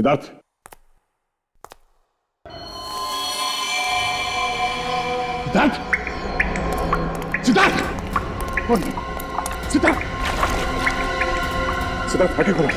सिद्धार्थ, सिद्धार्थ, सिद्धार्थ, सिद्धार्थ, सिद्धार्थ, आंखें खोलो।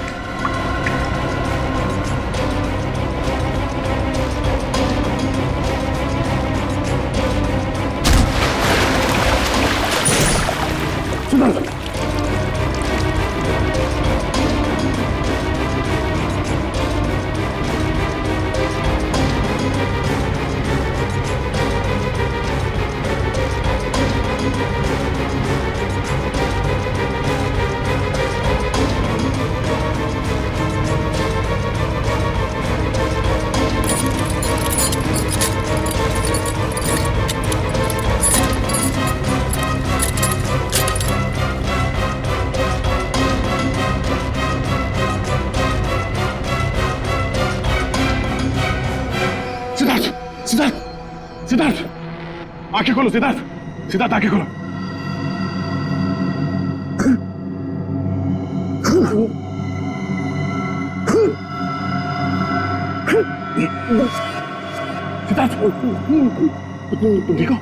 सिद्धार्थ, सिद्धार्थ, सिद्धार्थ, आंखें खोलो। सिद्धार्थ, सिद्धार्थ, आंखें खोलो। सिद्धार्थ, तुम ठीक हो?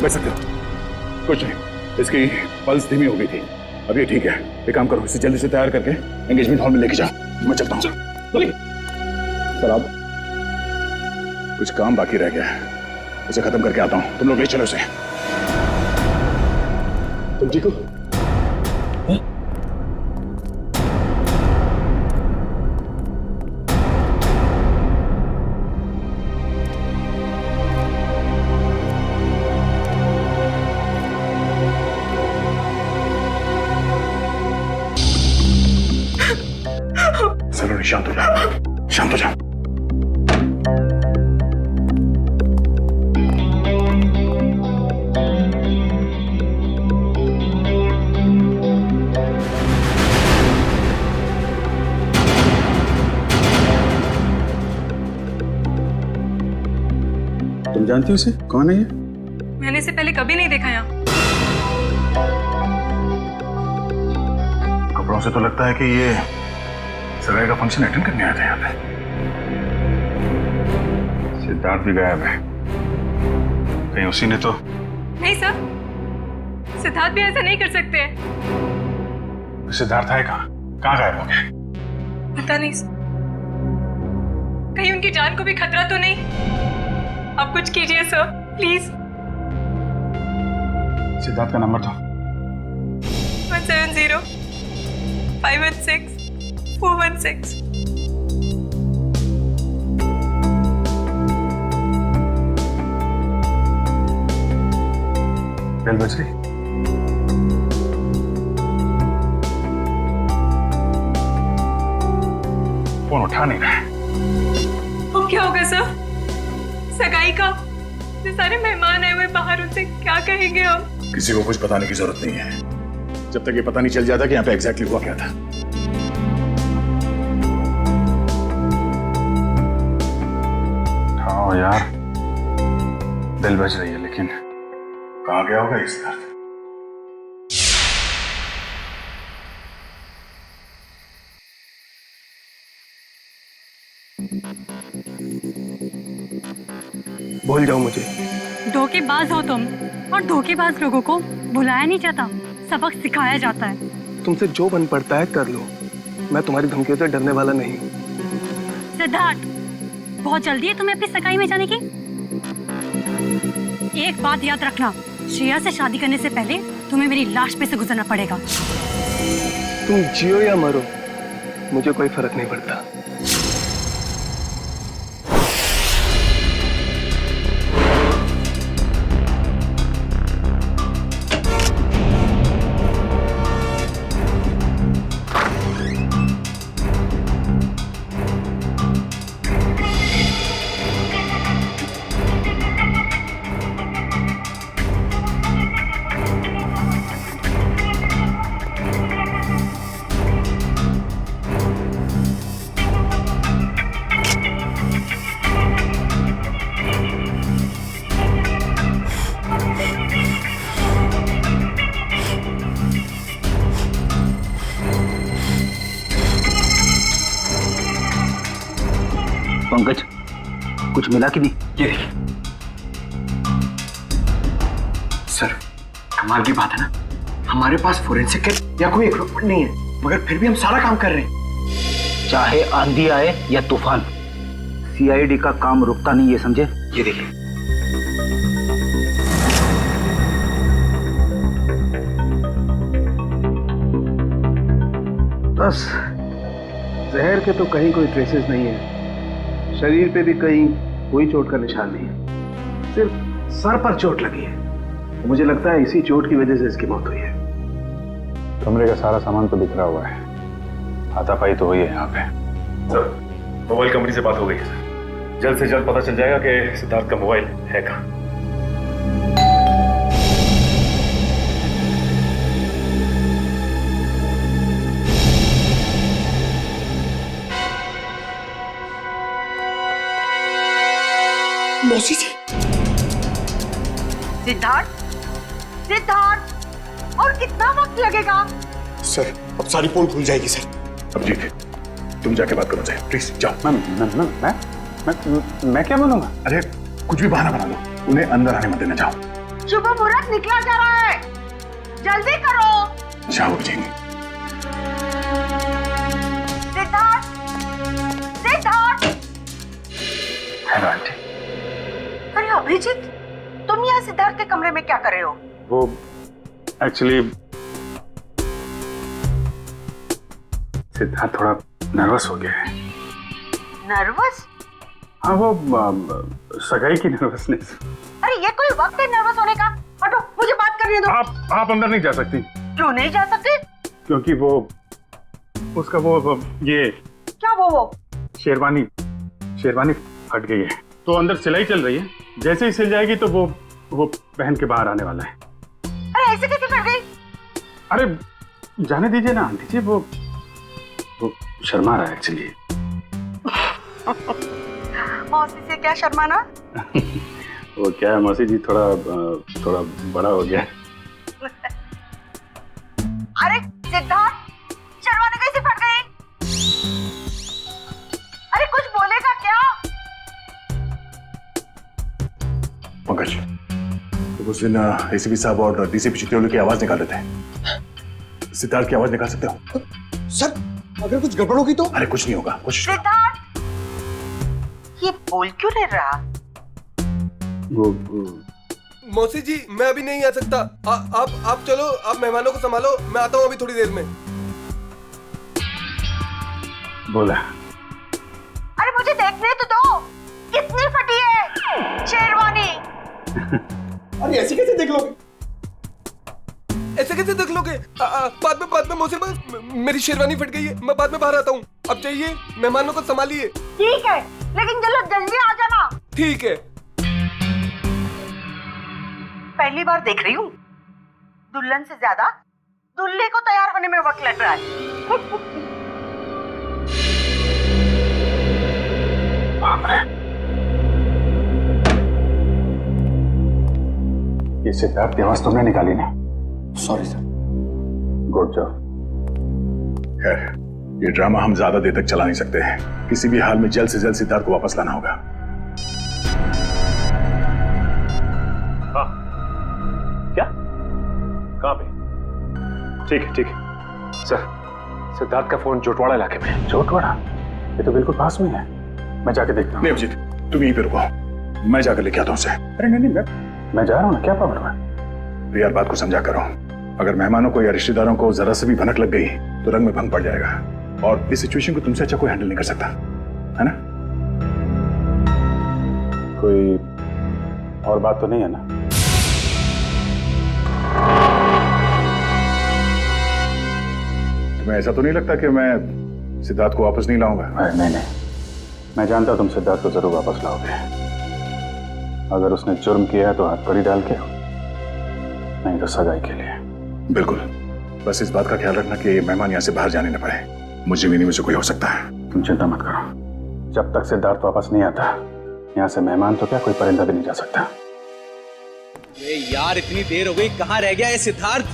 बैठ सकते हो। कुछ नहीं, इसकी पल्स धीमी हो गई थी। अब ये ठीक है। एक काम करो, इसे जल्दी से तैयार करके एंगेजमेंट हॉल में लेके जाओ। मैं चलता हूँ। सर, आप कुछ काम बाकी रह गया है, उसे खत्म करके आता हूँ। तुम लोग ले चलो उसे। तुम ठीक हो? शांत हो जाओ, शांत हो जाओ। तुम जानती हो उसे? कौन है ये? मैंने इसे पहले कभी नहीं देखा यहाँ। कपड़ों से तो लगता है कि ये सगाई का फंक्शन अटेंड करने आया था यहाँ पे। सिद्धार्थ भी गायब है। कहीं उसी ने तो? नहीं सर, सिद्धार्थ भी ऐसा नहीं कर सकते। सिद्धार्थ है कहाँ? कहाँ गायब हो गया? पता नहीं सर। कहीं उनकी जान को भी खतरा तो नहीं? आप कुछ कीजिए सर, प्लीज। सिद्धार्थ का नंबर दो। 170 516 416। बेल बज रही। फोन उठा नहीं रहा है। अब क्या होगा सर? सगाई का इतने सारे मेहमान आए हुए बाहर, उनसे क्या कहेंगे हम? किसी को कुछ बताने की जरूरत नहीं है, जब तक ये पता नहीं चल जाता कि यहाँ पे एग्जैक्टली हुआ क्या था। हाँ यार, बेल बज रही है, लेकिन कहाँ गया होगा इस दर्द? भूल जाओ मुझे। धोखेबाज हो तुम, और धोखेबाज लोगों को बुलाया नहीं जाता, सबक सिखाया जाता है। तुमसे जो बन पड़ता है कर लो, मैं तुम्हारी धमकियों से डरने वाला नहीं। सिद्धार्थ, बहुत जल्दी है तुम्हें अपनी सगाई में जाने की। एक बात याद रखना, श्रेया से शादी करने से पहले तुम्हें मेरी लाश पे से गुजरना पड़ेगा। तुम जियो या मरो, मुझे कोई फर्क नहीं पड़ता। पंकज, कुछ मिला कि नहीं? ये देखिए सर, कमाल की बात है ना, हमारे पास फोरेंसिक किट या कोई इक्विपमेंट नहीं है, मगर फिर भी हम सारा काम कर रहे हैं। चाहे आंधी आए या तूफान, सीआईडी का काम रुकता नहीं, ये समझे? ये देखिए, बस जहर के तो कहीं कोई ट्रेसेस नहीं है, शरीर पे भी कहीं कोई चोट का निशान नहीं है, सिर्फ सर पर चोट लगी है। मुझे लगता है इसी चोट की वजह से इसकी मौत हुई है। कमरे का सारा सामान तो बिखरा हुआ है, हाथापाई तो हुई है यहाँ पे। सर, मोबाइल कंपनी से बात हो गई है सर। जल्द से जल्द पता चल जाएगा कि सिद्धार्थ का मोबाइल है कहाँ। मौसी जी। सिद्धार्थ, सिद्धार्थ, और कितना वक्त लगेगा? सर, अब सारी पोल खुल जाएगी सर। अभिजीत, तुम जाके बात करो जाए, प्लीज जाओ। मैं क्या बोलूंगा? अरे कुछ भी बहाना बना लो, उन्हें अंदर आने मत देना। जाओ। शुभ मुहूर्त निकला जा रहा है, जल्दी करो। जाओ जी। सिद्धार्थ, सिद्धार्थ। Hello aunty. अरे अभिजीत, तुम यहाँ सिद्धार्थ के कमरे में क्या कर रहे हो? वो एक्चुअली सिद्धार्थ थोड़ा नर्वस हो गया है। नर्वस? हाँ, वो सगाई की नर्वसनेस। अरे ये कोई वक्त है नर्वस होने का? हटो, मुझे बात करने दो। आप अंदर नहीं जा सकती। क्यों नहीं जा सकते? क्योंकि वो उसका वो ये क्या वो शेरवानी फट गई है, तो अंदर सिलाई चल रही है। जैसे ही सिल जाएगी तो वो पहन के बाहर आने वाला है। अरे ऐसे कैसे फट गई? अरे जाने दीजिए ना आंटी जी, वो शर्मा रहा है एक्चुअली। मौसी से क्या शर्माना? वो क्या है मौसी जी, थोड़ा बड़ा हो गया। अरे सिद्धार्थ, शेरवानी कैसे फट गई? अरे कुछ बोलेगा क्या? पंकज, तो उस दिन एसीपी साहब और डीसीपी चित्रोली की आवाज निकाल देते हैं। सिद्धार्थ की आवाज निकाल सकते हो? सर, अगर कुछ गड़बड़ होगी तो? अरे कुछ नहीं होगा, कोशिश करो। सिद्धार्थ, ये बोल क्यों नहीं रहा? मौसी जी, मैं अभी नहीं आ सकता। आप चलो, आप मेहमानों को संभालो, मैं आता हूँ अभी थोड़ी देर में। बोला। अरे मुझे देखने तो दो, कितनी फटी है शेरवानी। अरे ऐसे कैसे देख लोगे? ऐसे कैसे देख लोगे? बाद में मौसी, मेरी शेरवानी फट गई है, मैं बाद में बाहर आता हूँ। अब चाहिए, मेहमानों को संभालिए। ठीक है, लेकिन जल्दी आ जाना। ठीक है। पहली बार देख रही हूँ, दुल्हन से ज्यादा दूल्हे को तैयार होने में वक्त लग रहा है। ये सिद्धार्थ की आवाज तुमने निकाली ना? Sorry sir. Good job. खैर, ये ड्रामा हम ज्यादा देर तक चला नहीं सकते हैं। किसी भी हाल में जल्द से जल्द सिद्धार्थ को वापस लाना होगा। हाँ। क्या? कहाँ पे? ठीक है सर, सिद्धार्थ का फोन जोटवाड़ा इलाके में है। जोटवाड़ा? ये तो बिल्कुल पास में है, मैं जाके देखता हूँ। नहीं अभिजीत, तुम यहीं पे रुको, मैं जाकर लेके आता हूँ उसे। अरे नहीं, मैं जा रहा हूँ ना, क्या प्रॉब्लम है? तो यार बात को समझा करो, अगर मेहमानों को या रिश्तेदारों को जरा से भी भनक लग गई तो रंग में भंग पड़ जाएगा, और इस सिचुएशन को तुमसे अच्छा कोई हैंडल नहीं कर सकता, है ना? कोई और बात तो नहीं है ना? तुम्हें ऐसा तो नहीं लगता कि मैं सिद्धार्थ को वापस नहीं लाऊंगा? नहीं, मैं जानता हूं तुम सिद्धार्थ को जरूर वापस लाओगे। अगर उसने जुर्म किया है तो हाथ कड़ी डाल के, नहीं तो सगाई के लिए। बिल्कुल, बस इस बात का ख्याल रखना कि मेहमान यहाँ से बाहर जाने न पाए। मुझे भी नहीं, मुझे कोई हो सकता है। तुम चिंता मत करो, जब तक सिद्धार्थ वापस नहीं आता, यहाँ से मेहमान तो क्या, कोई परिंदा भी नहीं जा सकता। यार इतनी देर हो गई, कहाँ रह गया ये सिद्धार्थ?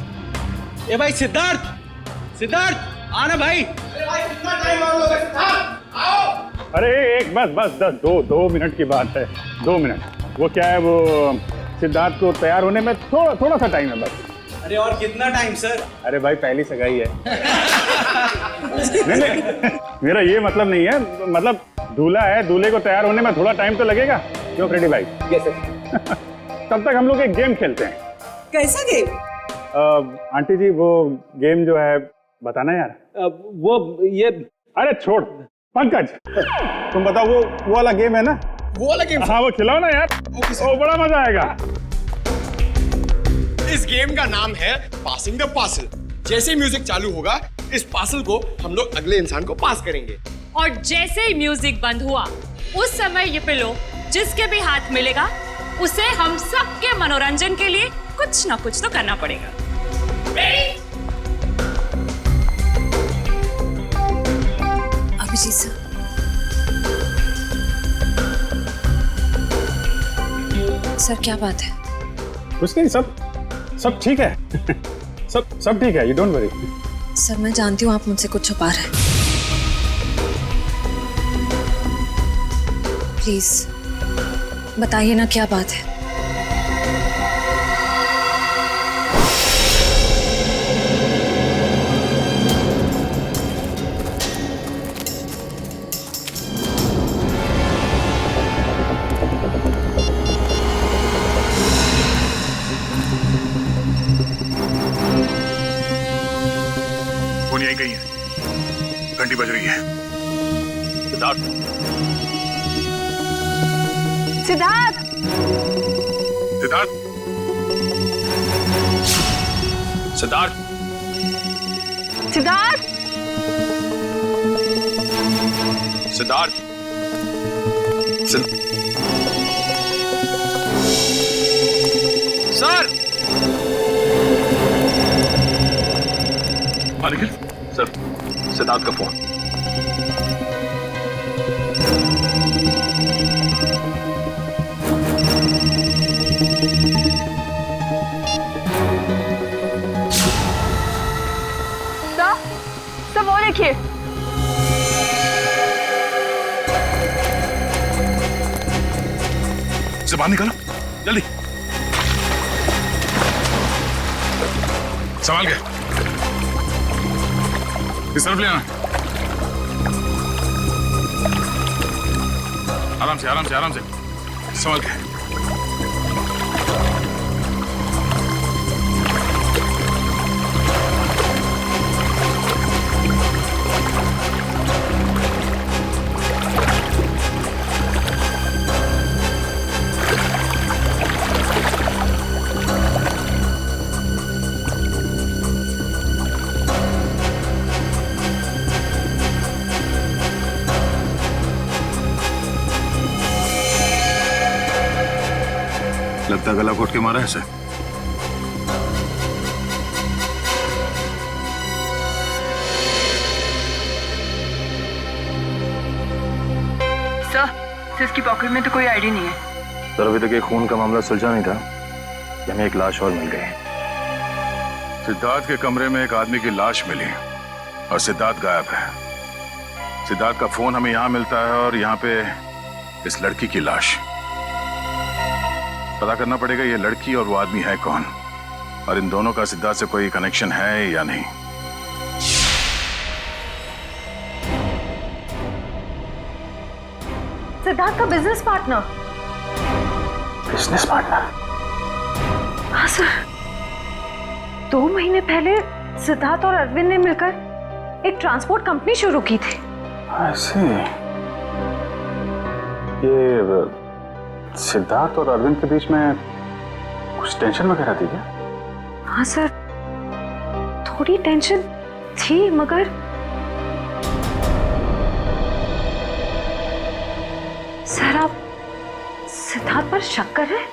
ए भाई सिद्धार्थ, आना भाई। अरे भाई कितना टाइम और लोगे? सिद्धार्थ आओ। अरे एक बस 2 मिनट की बात है, 2 मिनट। वो क्या है, वो सिद्धार्थ को तैयार होने में थोड़ा सा टाइम है बस। अरे और कितना टाइम सर? अरे भाई पहली सगाई है। नहीं, मेरा ये मतलब नहीं है, मतलब दूल्हा है, दूल्हे को तैयार होने में थोड़ा टाइम तो लगेगा। क्यों फ्रेडी भाई? Yes sir. तब तक हम लोग एक गेम खेलते हैं। कैसा गेम? आंटी जी वो गेम जो है बताना यार। वो ये अरे छोड़ पंकज, तुम बताओ वो वाला गेम है ना? वो वाला गेम? हाँ वो खिलाओ ना यार, वो बड़ा मजा आएगा। इस गेम का नाम है पासिंग द पार्सल। जैसे ही म्यूजिक चालू होगा, इस पार्सल को हम लोग अगले इंसान को पास करेंगे। और जैसे ही म्यूजिक बंद हुआ, उस समय ये पिलो जिसके भी हाथ मिलेगा उसे हम सबके मनोरंजन के लिए कुछ ना कुछ तो करना पड़ेगा। अभिजीत सर, सर क्या बात है? कुछ नहीं, सब ठीक है। सब ठीक है, यू डोंट वरी। सर मैं जानती हूँ आप मुझसे कुछ छुपा रहे हैं। प्लीज बताइए ना क्या बात है। फोन यहीं कहीं है, घंटी बज रही है। सिद्धार्थ, सिद्धार्थ, सिद्धार्थ, सिद्धार्थ, सिद्धार्थ, सिद्धार्थ, सर! निखिल सर, सिद्धार्थ का फोन। सब वो देखिए। से बाहर निकालो जल्दी, संभाल के इस तरफ ले आना। आराम से आराम से आराम से संभाल के। लगता गला घोट के मारा है सर। सर इसकी पॉकेट में तो कोई आईडी नहीं है। सर अभी तक एक खून का मामला सुलझा नहीं था, हमें एक लाश और मिल गई। सिद्धार्थ के कमरे में एक आदमी की लाश मिली और सिद्धार्थ गायब है। सिद्धार्थ का फोन हमें यहाँ मिलता है और यहाँ पे इस लड़की की लाश। पता करना पड़ेगा ये लड़की और वो आदमी है कौन, और इन दोनों का सिद्धार्थ से कोई कनेक्शन है या नहीं। सिद्धार्थ का बिजनेस पार्टनर? Business partner? हाँ सर, 2 महीने पहले सिद्धार्थ और अरविंद ने मिलकर एक ट्रांसपोर्ट कंपनी शुरू की थी। ऐसे ये सिद्धार्थ और अरविंद के बीच में कुछ टेंशन वगैरह थी क्या? हाँ सर, थोड़ी टेंशन थी, मगर सर आप सिद्धार्थ पर शक कर रहे हैं?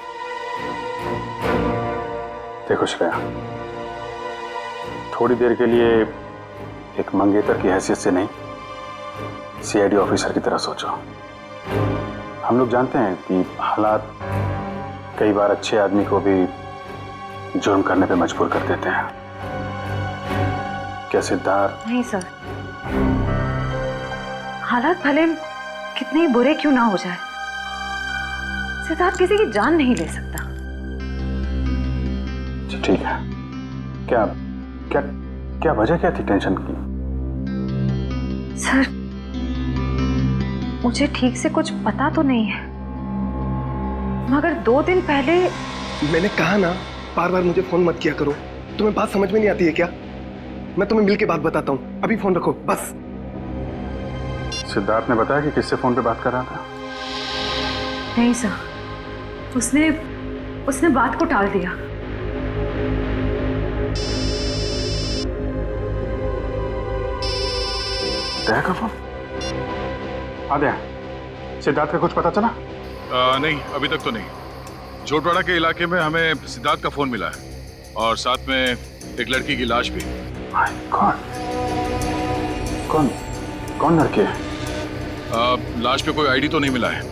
देखो श्रेया, थोड़ी देर के लिए एक मंगेतर की हैसियत से नहीं, सीआईडी ऑफिसर की तरह सोचो। हम लोग जानते हैं कि हालात कई बार अच्छे आदमी को भी जुर्म करने पे मजबूर कर देते हैं। क्या सिद्धार्थ? नहीं सर, हालात भले कितने ही बुरे क्यों ना हो जाए, सिद्धार्थ किसी की जान नहीं ले सकता। ठीक है, क्या क्या क्या वजह क्या थी टेंशन की? सर, मुझे ठीक से कुछ पता तो नहीं है, मगर 2 दिन पहले मैंने कहा ना, बार बार मुझे फोन मत किया करो। तुम्हें बात समझ में नहीं आती है क्या? मैं तुम्हें मिल के बात बताता हूँ, अभी फोन रखो बस। सिद्धार्थ ने बताया कि किससे फोन पे बात कर रहा था? नहीं सर, उसने बात को टाल दिया। दया का फोन? आद्या, सिद्धार्थ का कुछ पता चला? नहीं, अभी तक तो नहीं। जोटवाड़ा के इलाके में हमें सिद्धार्थ का फोन मिला है और साथ में एक लड़की की लाश भी। कौन कौन लड़की है? लाश पे कोई आईडी तो नहीं मिला है।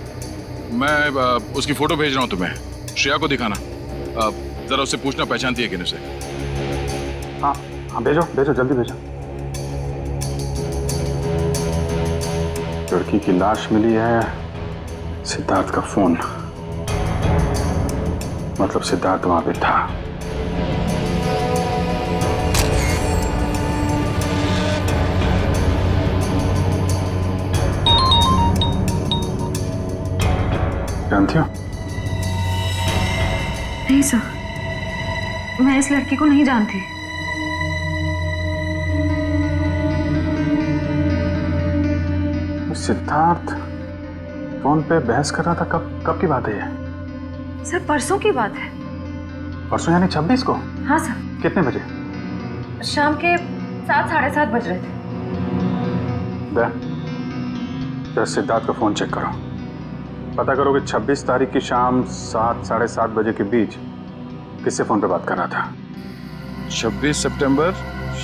मैं उसकी फोटो भेज रहा हूँ तुम्हें, श्रेया को दिखाना। जरा उससे पूछना पहचानती है कि नहीं उसे। हाँ हाँ, भेजो भेजो, जल्दी भेजो। लड़की की लाश मिली है, सिद्धार्थ का फोन, मतलब सिद्धार्थ वहां पे था। जानती हो? नहीं सर, मैं इस लड़की को नहीं जानती। सिद्धार्थ फोन पे बहस कर रहा था, कब की बात है ये? सर, परसों की बात है। परसों यानी 26 को? हाँ सर। कितने बजे? शाम के 7, साढ़े 7 बज रहे थे। जरा सिद्धार्थ का फोन चेक करो, पता करो कि 26 तारीख की शाम 7, साढ़े 7 बजे के बीच किससे फोन पे बात कर रहा था। 26 सितंबर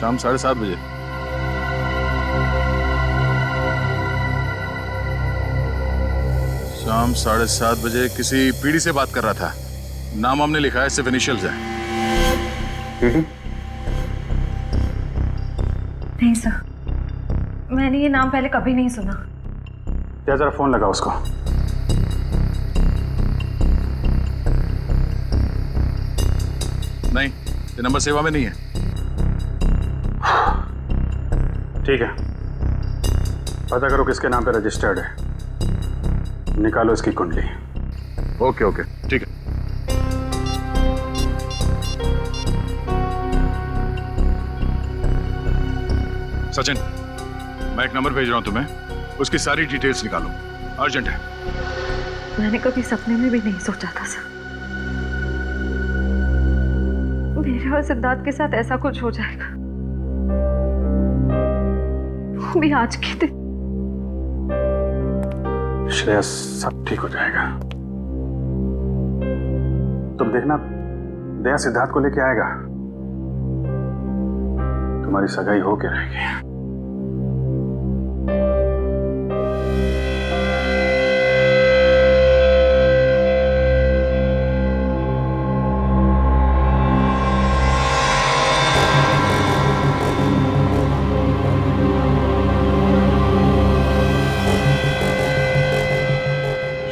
शाम 7:30 बजे। शाम 7:30 बजे किसी पीढ़ी से बात कर रहा था। नाम हमने लिखा है, सिर्फ इनिशियल्स है। पीढ़ी? नहीं सर, मैंने ये नाम पहले कभी नहीं सुना। क्या जरा फोन लगा उसको। नहीं, ये नंबर सेवा में नहीं है। ठीक है, पता करो किसके नाम पे रजिस्टर्ड है, निकालो इसकी कुंडली। ओके ओके, ठीक है। सचिन, मैं एक नंबर भेज रहा हूं तुम्हें, उसकी सारी डिटेल्स निकालो, अर्जेंट है। मैंने कभी सपने में भी नहीं सोचा था सर, मेरे और सिद्धार्थ के साथ ऐसा कुछ हो जाएगा, वो भी आज के दिन। श्रेया, सब ठीक हो जाएगा, तुम देखना। दया सिद्धार्थ को लेके आएगा, तुम्हारी सगाई होके रहेगी।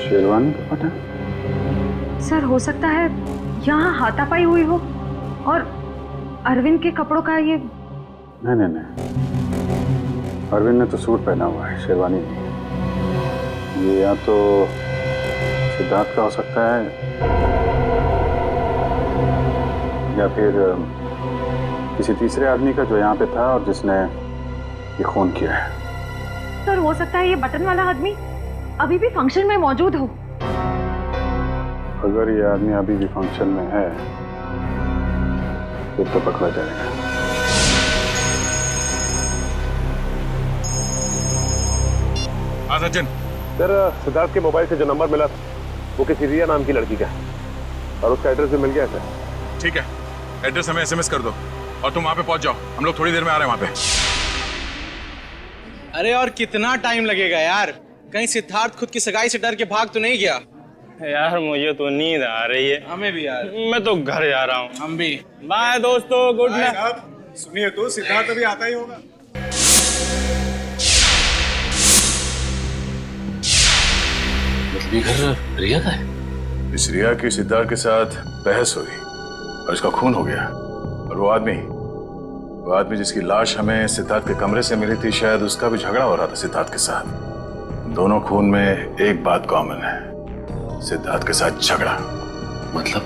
शेरवानी का पता? सर, हो सकता है यहाँ हाथापाई हुई हो और अरविंद के कपड़ों का ये। नहीं, अरविंद ने तो सूट पहना हुआ है, शेरवानी नहीं। ये या तो सिद्धार्थ का हो सकता है या फिर किसी तीसरे आदमी का जो यहाँ पे था और जिसने ये खून किया है। सर, हो सकता है ये बटन वाला आदमी अभी भी फंक्शन में मौजूद हो। अगर ये आदमी अभी भी फंक्शन में है फिर तो पकड़ा जाएगा। हाँ सचिन। सर, सिद्धार्थ के मोबाइल से जो नंबर मिला था वो किसी रिया नाम की लड़की का है और उसका एड्रेस भी मिल गया सर। ठीक है, एड्रेस हमें SMS कर दो और तुम वहां पे पहुंच जाओ, हम लोग थोड़ी देर में आ रहे हैं वहां पे। अरे और कितना टाइम लगेगा यार? कहीं सिद्धार्थ खुद की सगाई से डर के भाग तो नहीं गया? यार मुझे तो नींद आ रही है। हमें भी यार। मैं तो घर जा रहा हूँ। हम भी। बाय दोस्तों, गुड नाइट। सुनिए तो, सिद्धार्थ अभी आता ही होगा। ये घर रिया का है? इस रिया की सिद्धार्थ के साथ बहस हुई और इसका खून हो गया। और वो आदमी जिसकी लाश हमें सिद्धार्थ के कमरे से मिली थी, शायद उसका भी झगड़ा हो रहा था सिद्धार्थ के साथ। दोनों खून में एक बात कॉमन है, सिद्धार्थ के साथ झगड़ा। मतलब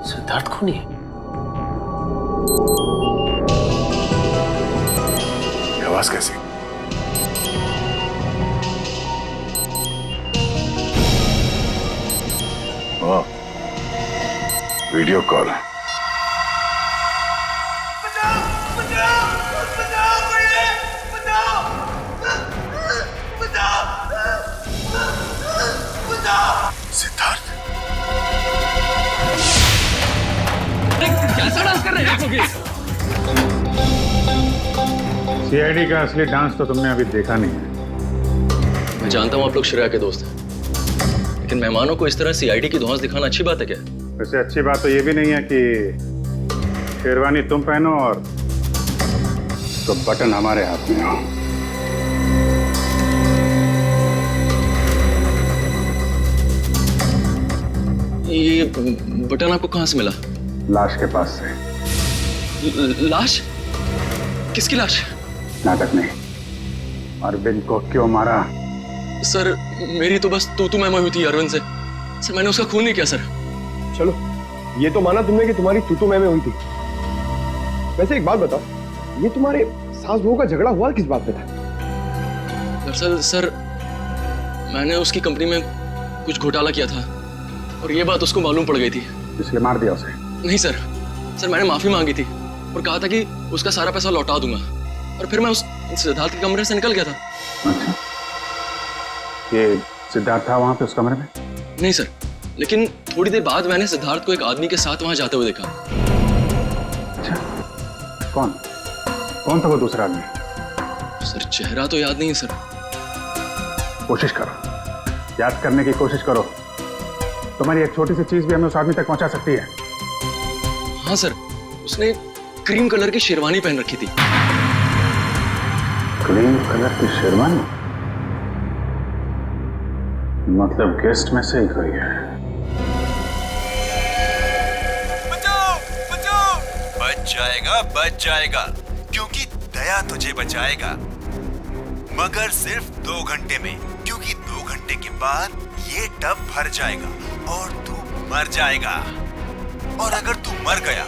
सिद्धार्थ खूनी है? ये आवाज कैसी? ओ, वीडियो कॉल। सिद्धार्थ कैसा डांस कर रहे हैं आप लोग? सीआईडी का असली डांस तो तुमने अभी देखा नहीं है। मैं जानता हूँ आप लोग श्रेया के दोस्त हैं, लेकिन मेहमानों को इस तरह सीआईडी की धौंस दिखाना अच्छी बात है क्या? वैसे अच्छी बात तो ये भी नहीं है कि शेरवानी तुम पहनो और तो बटन हमारे हाथ में हो। ये बटन आपको कहाँ से मिला? लाश के पास से। लाश? किसकी लाश? नाटक नहीं। अरविंद को क्यों मारा? सर मेरी तो बस तू मैं हुई थी अरविंद से। सर मैंने उसका खून नहीं किया सर। चलो ये तो माना तुमने कि तुम्हारी तू मैं हुई थी। वैसे एक बात बताओ, ये तुम्हारे सास बहू का झगड़ा हुआ किस बात पे था? दरअसल सर मैंने उसकी कंपनी में कुछ घोटाला किया था और ये बात उसको मालूम पड़ गई थी, इसलिए मार दिया उसे? नहीं सर, मैंने माफी मांगी थी और कहा था कि उसका सारा पैसा लौटा दूंगा और फिर मैं उस सिद्धार्थ के कमरे से निकल गया था। अच्छा, ये सिद्धार्थ था वहां पे उस कमरे में? नहीं सर, लेकिन थोड़ी देर बाद मैंने सिद्धार्थ को एक आदमी के साथ वहां जाते हुए देखा। अच्छा, कौन था वो दूसरा आदमी? सर चेहरा तो याद नहीं सर। कोशिश करो, याद करने की कोशिश करो। तुम्हारी एक छोटी सी चीज भी हमें उस आदमी तक पहुंचा सकती है। हाँ सर, उसने क्रीम कलर की शेरवानी पहन रखी थी। क्रीम कलर की शेरवानी? मतलब गेस्ट में से ही कोई है। बच जाएगा क्योंकि दया तुझे बचाएगा, मगर सिर्फ 2 घंटे में, क्योंकि 2 घंटे के बाद ये टब भर जाएगा और तू मर जाएगा। और अगर तू मर गया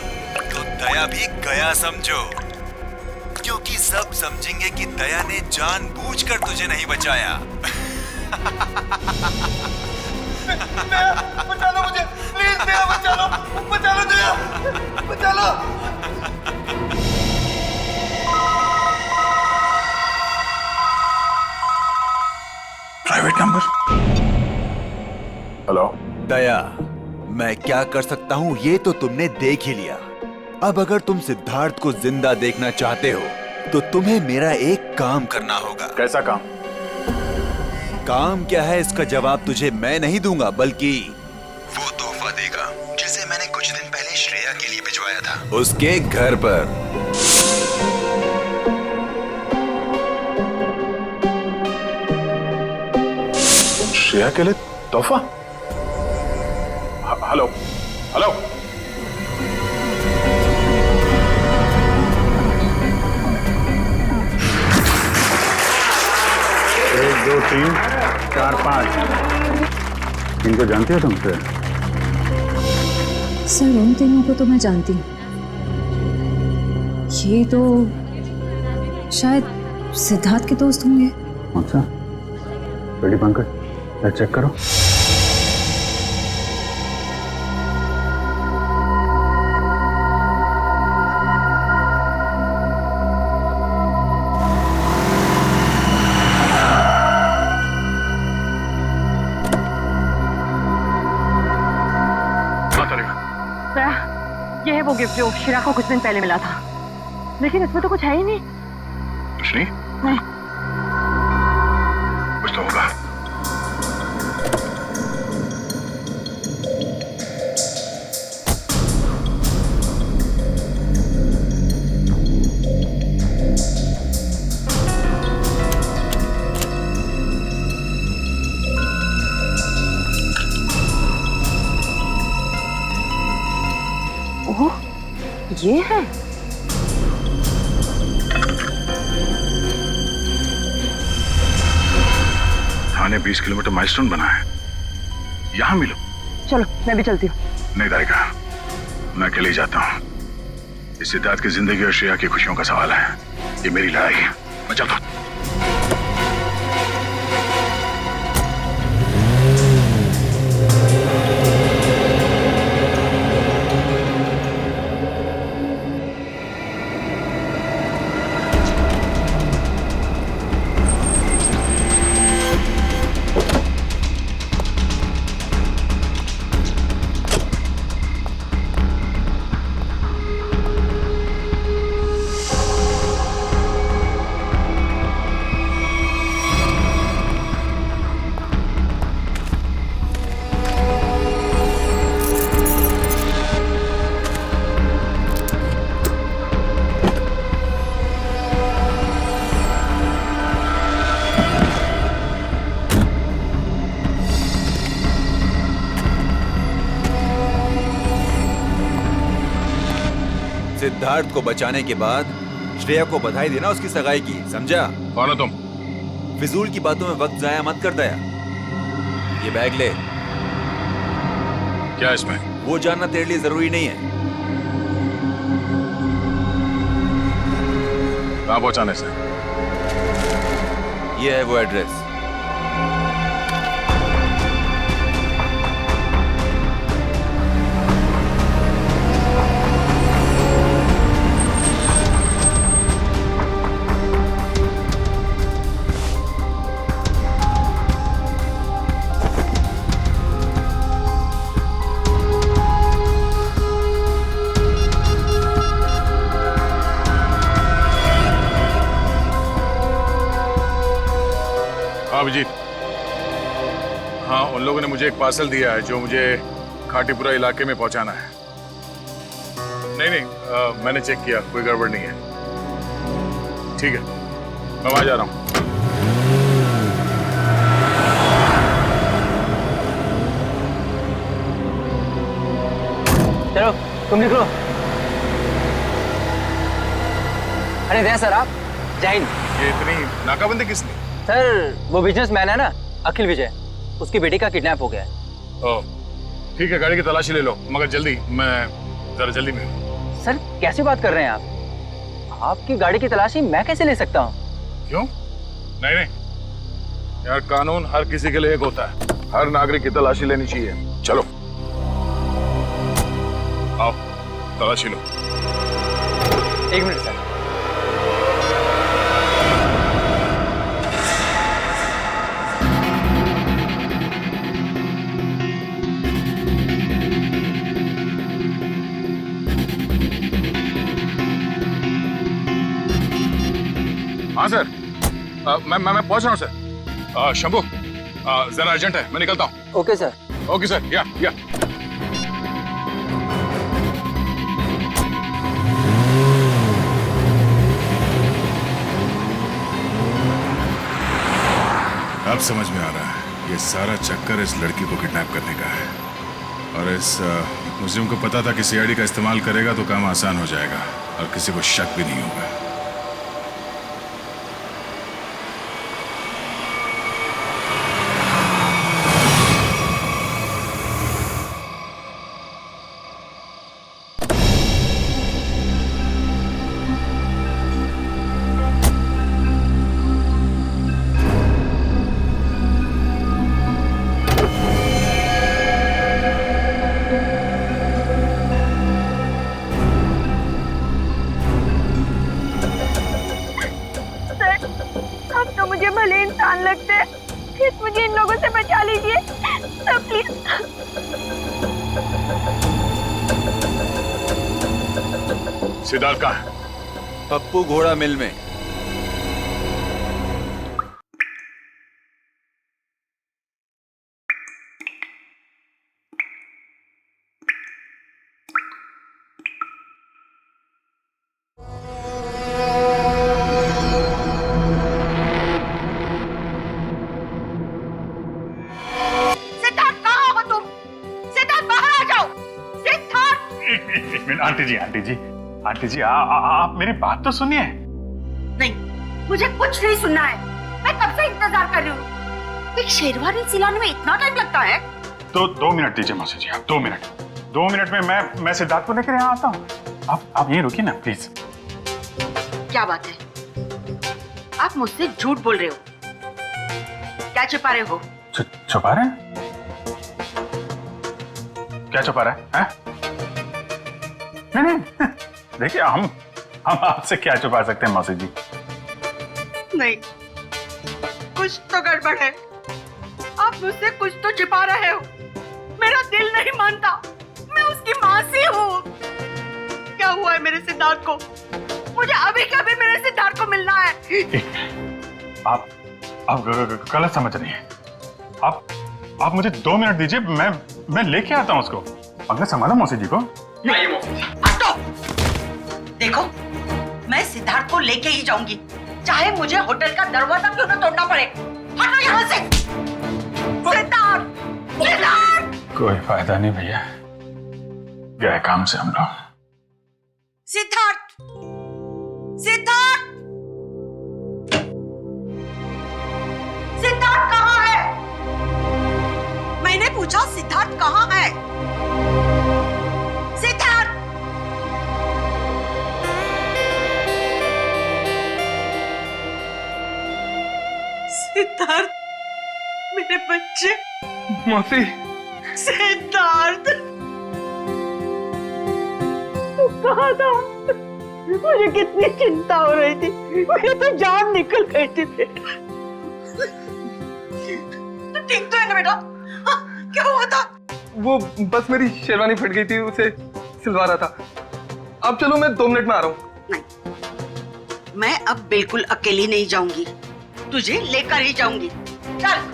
तो दया भी गया समझो, क्योंकि सब समझेंगे कि दया ने जानबूझकर तुझे नहीं बचाया। बचा लो मुझे, प्लीज दया, बचा लो दया, बचा लो। Private number. हेलो दया, मैं क्या कर सकता हूँ ये तो तुमने देख ही लिया। अब अगर तुम सिद्धार्थ को जिंदा देखना चाहते हो तो तुम्हें मेरा एक काम करना होगा। कैसा काम? काम क्या है इसका जवाब तुझे मैं नहीं दूंगा, बल्कि वो तोहफा देगा जिसे मैंने कुछ दिन पहले श्रेया के लिए भिजवाया था उसके घर पर। श्रेया के लिए तोहफा? हेलो हेलो, 1 2 3 4 5 इनको जानती हो तुम? सर उन तीनों को तो मैं जानती हूँ। ये तो शायद सिद्धार्थ के दोस्त होंगे। अच्छा, रेडी पंकज, चेक करो। ये है वो गिफ्ट जो शिरा को कुछ दिन पहले मिला था, लेकिन इसमें तो कुछ है ही नहीं। कुछ नहीं? नहीं। कुछ तो होगा। ये है? थाने 20 किलोमीटर माइलस्टोन बना है, यहाँ मिलो। चलो मैं भी चलती हूँ। नहीं दारिका, मैं अकेले ही जाता हूँ। इस सिद्धार्थ की जिंदगी और श्रेया की खुशियों का सवाल है। ये मेरी लड़ाई है, मैं चलता हूँ। सिद्धार्थ को बचाने के बाद श्रेया को बधाई देना उसकी सगाई की, समझा? कौन हो तुम? फिजूल की बातों में वक्त जाया मत कर दया। ये बैग ले। क्या इसमें? वो जानना तेरे लिए जरूरी नहीं है। कहाँ पहुंचाने से? ये है वो एड्रेस। अभिजीत, हाँ उन लोगों ने मुझे एक पार्सल दिया है जो मुझे खाटीपुरा इलाके में पहुंचाना है। नहीं, मैंने चेक किया, कोई गड़बड़ नहीं है। ठीक है, मैं वहां जा रहा हूं। चलो तुम निकलो। अरे दया सर, आप जय हिंद। ये इतनी नाकाबंदी किसने? सर वो बिजनेसमैन है ना, अखिल विजय, उसकी बेटी का किडनैप हो गया है। ओह, ठीक है, गाड़ी की तलाशी ले लो, मगर जल्दी, मैं जरा जल्दी में हूं। सर कैसी बात कर रहे हैं आप? आपकी गाड़ी की तलाशी मैं कैसे ले सकता हूँ? क्यों? नहीं यार, कानून हर किसी के लिए एक होता है। हर नागरिक की तलाशी लेनी चाहिए। चलो आओ, तलाशी लो। एक मिनट सर। हाँ सर, मैं पहुंच रहा हूँ सर। शंभू, जरा अर्जेंट है, मैं निकलता हूँ। Okay sir. ओके सर, या अब समझ में आ रहा है, ये सारा चक्कर इस लड़की को किडनैप करने का है। और इस मुझे को पता था कि सीआईडी का इस्तेमाल करेगा तो काम आसान हो जाएगा और किसी को शक भी नहीं होगा। मुझे इन लोगों से बचा लीजिए प्लीज। सिद्धार्थ कहाँ है? पप्पू घोड़ा मिल में। आंटी जी आंटी जी आप मेरी बात तो सुनिए। नहीं, मुझे कुछ नहीं सुनना है। मैं कब से इंतजार कर रही हूँ। एक शेरवानी सिलाने में इतना टाइम लगता है? तो 2 मिनट दीजिए मौसी जी, आप 2 मिनट। 2 मिनट में मैं सिद्धार्थ को लेकर यहाँ आता हूँ। आप यहीं रुकिए ना प्लीज। क्या बात है, आप मुझसे झूठ बोल रहे हो? क्या छुपा रहे हो? छुपा रहे हैं? क्या छुपा रहा है? नहीं देखिए हम आपसे क्या छुपा सकते हैं मौसी जी। नहीं, कुछ तो गड़बड़ है। आप मुझसे कुछ तो छिपा रहे हो। मेरा दिल नहीं मानता। मैं उसकी माँ सी हूँ। क्या हुआ है मेरे सिद्धार्थ को? मुझे अभी के अभी मेरे सिद्धार्थ को मिलना है। आप गलत समझ रही हैं। आप मुझे 2 मिनट दीजिए, मैं लेके आता हूँ उसको। अगर संभालो मौसी जी को। नहीं मौसी जी, हटो। देखो, मैं सिद्धार्थ को लेके ही जाऊंगी, चाहे मुझे होटल का दरवाजा क्यों न तोड़ना पड़े। हटो यहाँ से। सिद्धार्थ, सिद्धार्थ। कोई फायदा नहीं भैया, गए काम से हम लोग। सिद्धार्थ, सिद्धार्थ, सिद्धार्थ कहाँ है? मैंने पूछा सिद्धार्थ कहाँ है? सिद्धार्थ, सिद्धार्थ, मेरे बच्चे। मौसी। सिद्धार्थ, तू कहाँ था? मुझे कितनी चिंता हो रही थी। मेरी तो जान निकल गई थी बेटा। तू ठीक तो है ना बेटा? हाँ, क्या हुआ था? वो बस मेरी शेरवानी फट गई थी, उसे सिलवा रहा था। अब चलो, मैं 2 मिनट में आ रहा हूँ। नहीं, मैं अब बिल्कुल अकेली नहीं जाऊंगी। तुझे लेकर ही जाऊंगी। चल।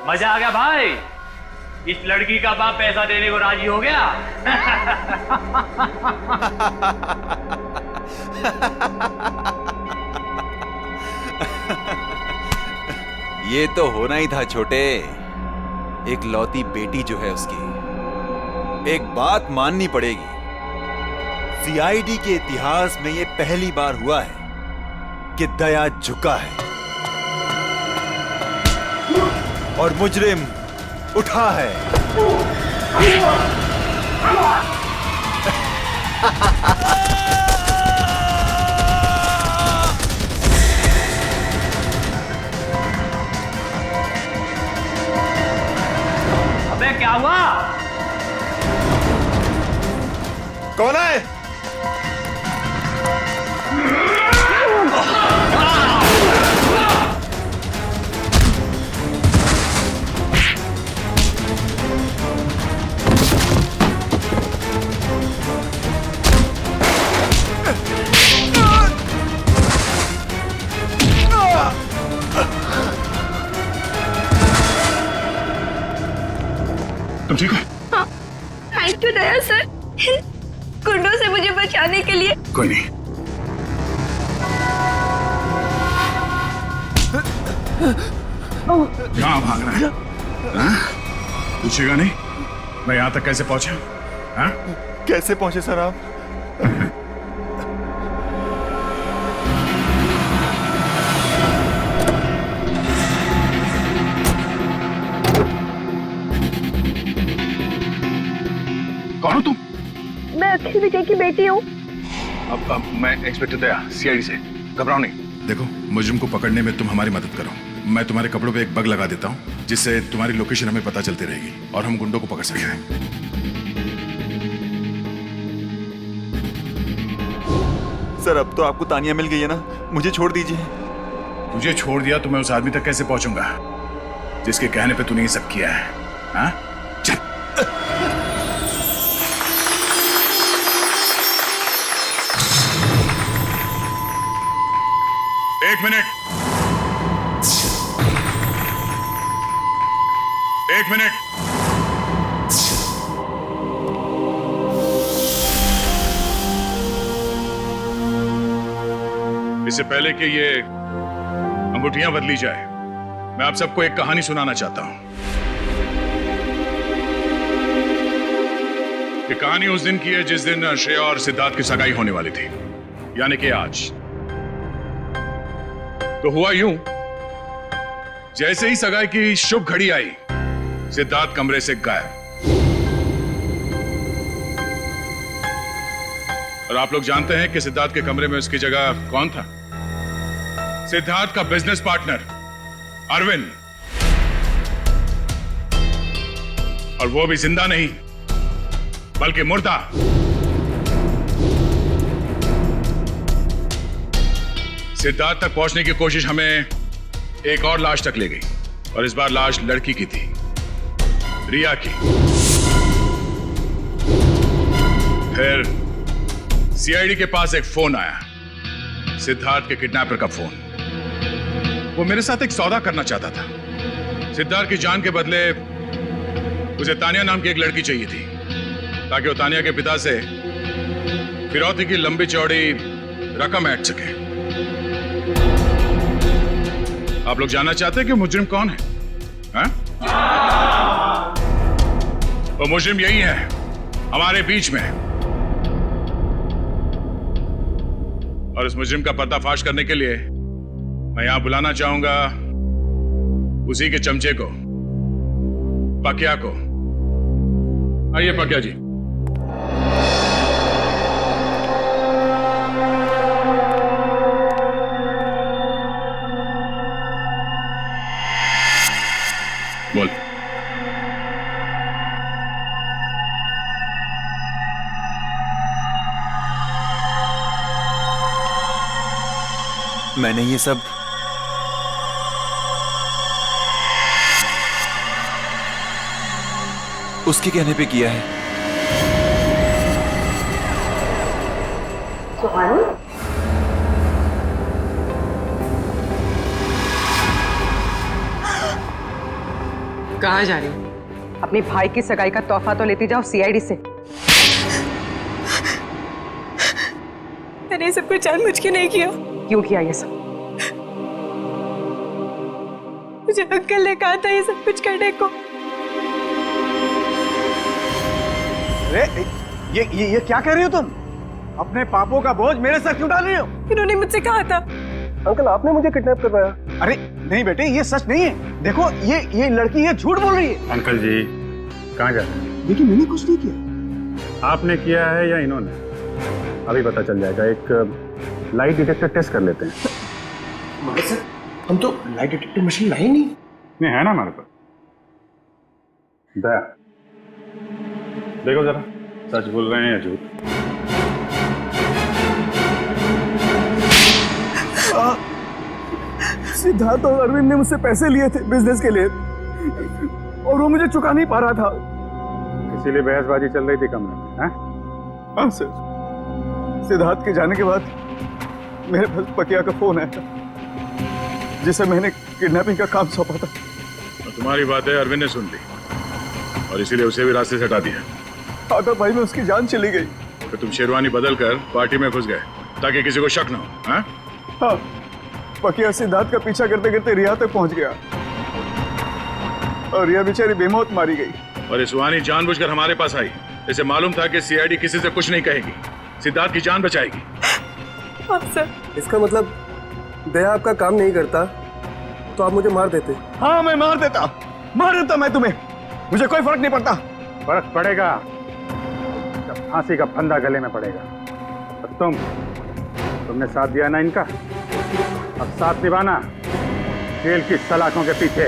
मजा आ गया भाई। इस लड़की का बाप पैसा देने को राजी हो गया। ये तो होना ही था छोटे। एक लौती बेटी जो है उसकी। एक बात माननी पड़ेगी, सीआईडी के इतिहास में ये पहली बार हुआ है कि दया झुका है और मुजरिम उठा है। अबे क्या हुआ? कौन है? तुम ठीक हो? हाँ, थैंक यू दया सर, गुंडों से मुझे बचाने के लिए। कोई नहीं। कहाँ भाग रहा है? पूछेगा नहीं मैं यहाँ तक कैसे पहुंचा? हाँ? कैसे पहुंचे सर आप? कौन हो तुम? मैं अखिल विजय की बेटी हूँ। अब मैं इंस्पेक्टर दया, सीआईडी से। घबराओ नहीं। देखो, मुजरिम को पकड़ने में तुम हमारी मदद करो। मैं तुम्हारे कपड़ों पे एक बग लगा देता हूँ, जिससे तुम्हारी लोकेशन हमें पता चलती रहेगी और हम गुंडों को पकड़ सकते हैं। सर, अब तो आपको तानिया मिल गई है ना, मुझे छोड़ दीजिए। तुझे छोड़ दिया तो मैं उस आदमी तक कैसे पहुंचूंगा जिसके कहने पे तूने ये सब किया है? हाँ? चल। एक मिनट। एक मिनट। इससे पहले कि ये अंगूठियां बदली जाए, मैं आप सबको एक कहानी सुनाना चाहता हूं। ये कहानी उस दिन की है जिस दिन श्रेया और सिद्धार्थ की सगाई होने वाली थी, यानी कि आज। तो हुआ यूं, जैसे ही सगाई की शुभ घड़ी आई, सिद्धार्थ कमरे से गायब। और आप लोग जानते हैं कि सिद्धार्थ के कमरे में उसकी जगह कौन था? सिद्धार्थ का बिजनेस पार्टनर अरविंद, और वो भी जिंदा नहीं बल्कि मुर्दा। सिद्धार्थ तक पहुंचने की कोशिश हमें एक और लाश तक ले गई, और इस बार लाश लड़की की थी, रिया की। फिर सीआईडी के पास एक फोन आया, सिद्धार्थ के किडनैपर का फोन। वो मेरे साथ एक सौदा करना चाहता था। सिद्धार्थ की जान के बदले उसे तानिया नाम की एक लड़की चाहिए थी, ताकि वो तानिया के पिता से फिरौती की लंबी चौड़ी रकम ऐंठ सके। आप लोग जानना चाहते हैं कि मुजरिम कौन है? हाँ? वो मुजरिम यही है, हमारे बीच में। और इस मुजरिम का पर्दाफाश करने के लिए मैं यहां बुलाना चाहूंगा उसी के चमचे को, पकिया को। आइए पकिया जी। बोल। मैंने ये सब उसके कहने पे किया है। कहाँ जा रही हो? अपनी भाई की सगाई का तोहफा तो लेती जाओ सीआईडी से। मैंने ये सब कुछ जानबूझ के नहीं किया। क्यों किया ये सब? मुझे अंकल ने कहा था ये सब कुछ करने को। अरे ये क्या कह रही हो तुम? अपने पापों का बोझ मेरे सर क्यों डाल रही हो? इन्होंने मुझसे कहा था। अंकल आपने मुझे किडनैप करवाया। अरे नहीं बेटे, ये सच नहीं है। देखो ये लड़की ये झूठ बोल रही है। अंकल जी कहाँ जा रहे हैं? देखिए मैंने कुछ नहीं किया। आपने किया है या इन्होंने? अभी पता चल जाएगा। एक लाइट डिटेक्टर टेस्ट कर लेते हैं। मगर सर हम तो लाइट डिटेक्टर मशीन लाई नहीं। नहीं है ना हमारे पास। दया देखो जरा, सच बोल रहे हैं या झूठ? सिद्धार्थ और अरविंद ने मुझसे पैसे लिए थे बिजनेस के लिए, और वो मुझे चुका नहीं पा रहा था। इसीलिए बहसबाजी चल रही थी कमरे में, हैं? हाँ सर, सिद्धार्थ के जाने के बाद मेरे पास पकिया का फोन आया था, जिसे मैंने किडनैपिंग का काम सौंपा था। और तुम्हारी बातें अरविंद ने सुन ली और इसीलिए उसे भी रास्ते से हटा दिया। आधा भाई में उसकी जान चली गई। तो तुम शेरवानी बदल कर पार्टी में घुस गए ताकि किसी को शक न हो। हाँ? हाँ, पकिया सिद्धार्थ का पीछा करते करते रिया तक पहुंच गया, और रिया बेचारी बेमौत मारी गई। और ये सुहानी जानबूझकर हमारे पास आई। इसे मालूम था कि सीआईडी किसी से कुछ नहीं कहेगी, सिद्धार्थ की जान बचाएगी। हाँ सर। इसका मतलब दया आपका काम नहीं करता तो आप मुझे मार देते? हाँ मैं मार देता मैं तुम्हें, मुझे कोई फर्क नहीं पड़ता। फर्क पड़ेगा जब फांसी का फंदा गले में पड़ेगा। और तुमने साथ दिया ना इनका, अब साथ निभाना जेल की सलाखों के पीछे।